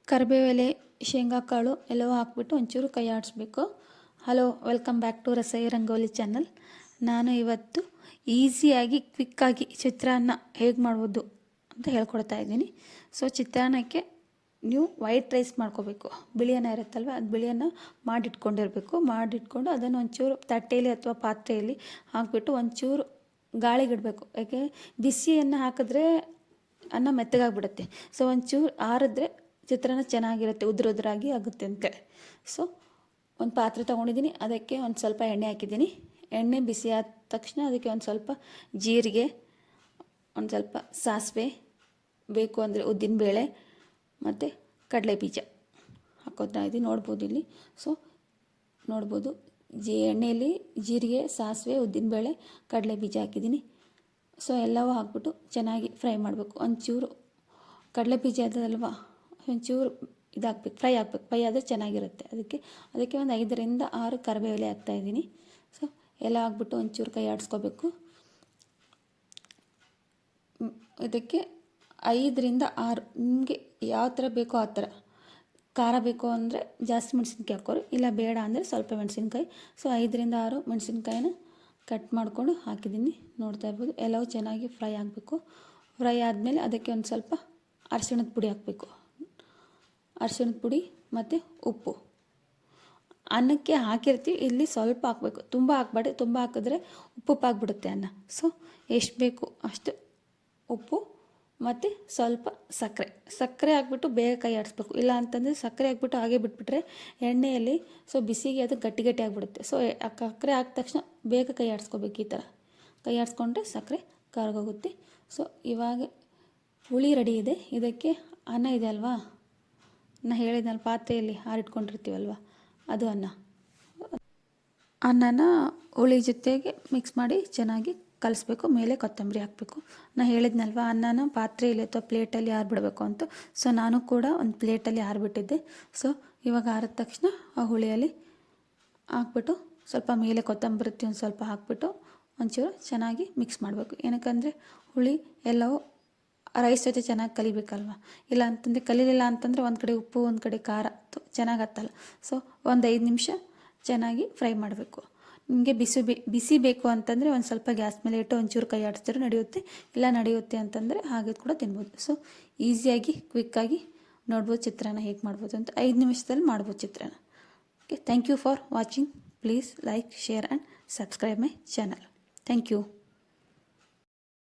ಕರಿಬೇವು ಎಲೆ, ಶೇಂಗಾ ಕಾಳು ಎಲ್ಲವೂ ಹಾಕ್ಬಿಟ್ಟು ಒಂಚೂರು ಕೈ ಆಡಿಸ್ಬೇಕು. Hello, welcome back to Rasai Rangoli channel. ನಾನು ಇವತ್ತು ಈಸಿಯಾಗಿ ಕ್ವಿಕ್ಕಾಗಿ ಚಿತ್ರಾನ್ನ ಹೇಗೆ ಮಾಡ್ಬೋದು ಅಂತ ಹೇಳ್ಕೊಡ್ತಾ ಇದ್ದೀನಿ. ಸೊ ಚಿತ್ರಾನ್ನಕ್ಕೆ ನೀವು ವೈಟ್ ರೈಸ್ ಮಾಡ್ಕೋಬೇಕು. ಬಿಳಿಯನ್ನ ಇರುತ್ತಲ್ವ, ಅದು ಬಿಳಿಯನ್ನ ಮಾಡಿಟ್ಕೊಂಡು ಅದನ್ನು ಒಂಚೂರು ತಟ್ಟೆಯಲ್ಲಿ ಅಥವಾ ಪಾತ್ರೆಯಲ್ಲಿ ಹಾಕಿಬಿಟ್ಟು ಒಂಚೂರು ಗಾಳಿಗಿಡಬೇಕು. ಯಾಕೆ ಬಿಸಿಯನ್ನು ಹಾಕಿದ್ರೆ ಅನ್ನ ಮೆತ್ತಗಾಗ್ಬಿಡುತ್ತೆ. ಸೊ ಒಂಚೂರು ಆರಿದ್ರೆ ಚಿತ್ರಾನ್ನ ಚೆನ್ನಾಗಿರುತ್ತೆ, ಉದುರಾಗಿ ಆಗುತ್ತೆ ಅಂತೇಳಿ. ಸೊ ಒಂದು ಪಾತ್ರೆ ತೊಗೊಂಡಿದ್ದೀನಿ, ಅದಕ್ಕೆ ಒಂದು ಸ್ವಲ್ಪ ಎಣ್ಣೆ ಹಾಕಿದ್ದೀನಿ. ಎಣ್ಣೆ ಬಿಸಿ ಆದ ತಕ್ಷಣ ಅದಕ್ಕೆ ಒಂದು ಸ್ವಲ್ಪ ಜೀರಿಗೆ, ಒಂದು ಸ್ವಲ್ಪ ಸಾಸಿವೆ, ಬೇಕು ಅಂದರೆ ಉದ್ದಿನಬೇಳೆ ಮತ್ತು ಕಡಲೆ ಬೀಜ ಹಾಕೋತಾ ಇದ್ದೀನಿ. ನೋಡ್ಬೋದು ಇಲ್ಲಿ. ಸೊ ನೋಡ್ಬೋದು, ಎಣ್ಣೆಯಲ್ಲಿ ಜೀರಿಗೆ, ಸಾಸಿವೆ, ಉದ್ದಿನಬೇಳೆ, ಕಡಲೆ ಬೀಜ ಹಾಕಿದ್ದೀನಿ. ಸೊ ಎಲ್ಲವೂ ಹಾಕ್ಬಿಟ್ಟು ಚೆನ್ನಾಗಿ ಫ್ರೈ ಮಾಡಬೇಕು. ಒಂಚೂರು ಕಡಲೆ ಬೀಜ ಅದಲ್ವಾ, ಒಂಚೂರು ಇದಾಗಬೇಕು, ಫ್ರೈ ಆದರೆ ಚೆನ್ನಾಗಿರುತ್ತೆ. ಅದಕ್ಕೆ ಒಂದು 5ರಿಂದ 6 ಕರಿಬೇವು ಎಲೆ ಹಾಕ್ತಾಯಿದ್ದೀನಿ. ಸೊ ಎಲ್ಲ ಹಾಕ್ಬಿಟ್ಟು ಒಂಚೂರು ಕೈ ಆಡಿಸ್ಕೋಬೇಕು. ಇದಕ್ಕೆ 5ರಿಂದ 6 ನಿಮಗೆ ಯಾವ ಥರ ಬೇಕೋ ಆ ಥರ ಖಾರ ಬೇಕು ಅಂದರೆ ಜಾಸ್ತಿ ಮೆಣಸಿನ್ಕಾಯಿ ಹಾಕೋರು, ಇಲ್ಲ ಬೇಡ ಅಂದರೆ ಸ್ವಲ್ಪ ಮೆಣಸಿನ್ಕಾಯಿ. ಸೊ 5ರಿಂದ 6 ಮೆಣಸಿನ್ಕಾಯಿನ ಕಟ್ ಮಾಡಿಕೊಂಡು ಹಾಕಿದ್ದೀನಿ. ನೋಡ್ತಾ ಇರ್ಬೋದು. ಎಲ್ಲವೂ ಚೆನ್ನಾಗಿ ಫ್ರೈ ಆಗಬೇಕು. ಫ್ರೈ ಆದಮೇಲೆ ಅದಕ್ಕೆ ಒಂದು ಸ್ವಲ್ಪ ಅರಿಶಿಣದ ಪುಡಿ ಹಾಕಬೇಕು. ಅರಿಶಿಣದ ಪುಡಿ ಮತ್ತು ಉಪ್ಪು. ಅನ್ನಕ್ಕೆ ಹಾಕಿರ್ತೀವಿ, ಇಲ್ಲಿ ಸ್ವಲ್ಪ ಹಾಕಬೇಕು, ತುಂಬ ಹಾಕ್ಬೇಡಿ. ತುಂಬ ಹಾಕಿದ್ರೆ ಉಪ್ಪುಪ್ಪಾಗ್ಬಿಡುತ್ತೆ ಅನ್ನ. ಸೊ ಎಷ್ಟು ಬೇಕು ಅಷ್ಟು ಉಪ್ಪು ಮತ್ತು ಸ್ವಲ್ಪ ಸಕ್ಕರೆ ಹಾಕ್ಬಿಟ್ಟು ಬೇಗ ಕೈ ಆಡಿಸ್ಬೇಕು. ಇಲ್ಲ ಅಂತಂದರೆ ಸಕ್ಕರೆ ಹಾಕ್ಬಿಟ್ಟು ಹಾಗೆ ಬಿಟ್ಬಿಟ್ರೆ ಎಣ್ಣೆಯಲ್ಲಿ ಸೊ ಬಿಸಿಗೆ ಅದು ಗಟ್ಟಿ ಆಗಿಬಿಡುತ್ತೆ. ಸೊ ಸಕ್ಕರೆ ಹಾಕಿದ ತಕ್ಷಣ ಬೇಗ ಕೈ ಆಡಿಸ್ಕೋಬೇಕು. ಈ ಥರ ಕೈ ಆಡಿಸ್ಕೊಂಡ್ರೆ ಸಕ್ಕರೆ ಕರಗೋಗುತ್ತೆ. ಸೊ ಇವಾಗ ಹುಳಿ ರೆಡಿ ಇದೆ. ಇದಕ್ಕೆ ಅನ್ನ ಇದೆ ಅಲ್ವಾ, ನಾನು ಹೇಳಿದ್ನಲ್ಲ ಪಾತ್ರೆಯಲ್ಲಿ ಆರಿಟ್ಕೊಂಡಿರ್ತೀವಲ್ವ, ಅದು ಅನ್ನನ ಹುಳಿ ಜೊತೆಗೆ ಮಿಕ್ಸ್ ಮಾಡಿ ಚೆನ್ನಾಗಿ ಕಲಿಸ್ಬೇಕು. ಮೇಲೆ ಕೊತ್ತಂಬರಿ ಹಾಕಬೇಕು. ನಾನು ಹೇಳಿದ್ನಲ್ವ ಅನ್ನನ ಪಾತ್ರೆಯಲ್ಲಿ ಅಥವಾ ಪ್ಲೇಟಲ್ಲಿ ಆರಿಬಿಡಬೇಕು ಅಂತ. ಸೊ ನಾನು ಕೂಡ ಒಂದು ಪ್ಲೇಟಲ್ಲಿ ಆರಿಬಿಟ್ಟಿದ್ದೆ. ಸೊ ಇವಾಗ ಆರಿದ ತಕ್ಷಣ ಆ ಹುಳಿಯಲ್ಲಿ ಹಾಕ್ಬಿಟ್ಟು ಸ್ವಲ್ಪ ಮೇಲೆ ಕೊತ್ತಂಬರಿ ಒಂದು ಸ್ವಲ್ಪ ಹಾಕ್ಬಿಟ್ಟು ಒಂಚೂರು ಚೆನ್ನಾಗಿ ಮಿಕ್ಸ್ ಮಾಡಬೇಕು. ಏನಕ್ಕಂದರೆ ಹುಳಿ ಎಲ್ಲವೂ ರೈಸ್ ಜೊತೆ ಚೆನ್ನಾಗಿ ಕಲಿಬೇಕಲ್ವ. ಇಲ್ಲ ಅಂತಂದರೆ ಕಲೀಲಿಲ್ಲ ಅಂತಂದರೆ ಒಂದು ಕಡೆ ಉಪ್ಪು, ಒಂದು ಕಡೆ ಖಾರ ಚೆನ್ನಾಗಿ ಹತ್ತಲ್ಲ. ಸೊ ಒಂದು 5 ನಿಮಿಷ ಚೆನ್ನಾಗಿ ಫ್ರೈ ಮಾಡಬೇಕು. ನಿಮಗೆ ಬಿಸಿ ಬೇಕು ಅಂತಂದರೆ ಒಂದು ಸ್ವಲ್ಪ ಗ್ಯಾಸ್ ಮೇಲೆ ಇಟ್ಟು ಒಂಚೂರು ಕೈ ಆಡಿಸಿದ್ರೆ ನಡೆಯುತ್ತೆ. ಇಲ್ಲ ನಡೆಯುತ್ತೆ ಅಂತಂದರೆ ಹಾಗೆ ಕೂಡ ತಿನ್ಬೋದು. ಸೊ ಈಸಿಯಾಗಿ ಕ್ವಿಕ್ಕಾಗಿ ನೋಡ್ಬೋದು ಚಿತ್ರಾನ್ನ ಹೇಗೆ ಮಾಡ್ಬೋದು ಅಂತ. 5 ನಿಮಿಷದಲ್ಲಿ ಮಾಡ್ಬೋದು chitranna. Okay, thank you for watching. Please like, share and subscribe my channel. Thank you.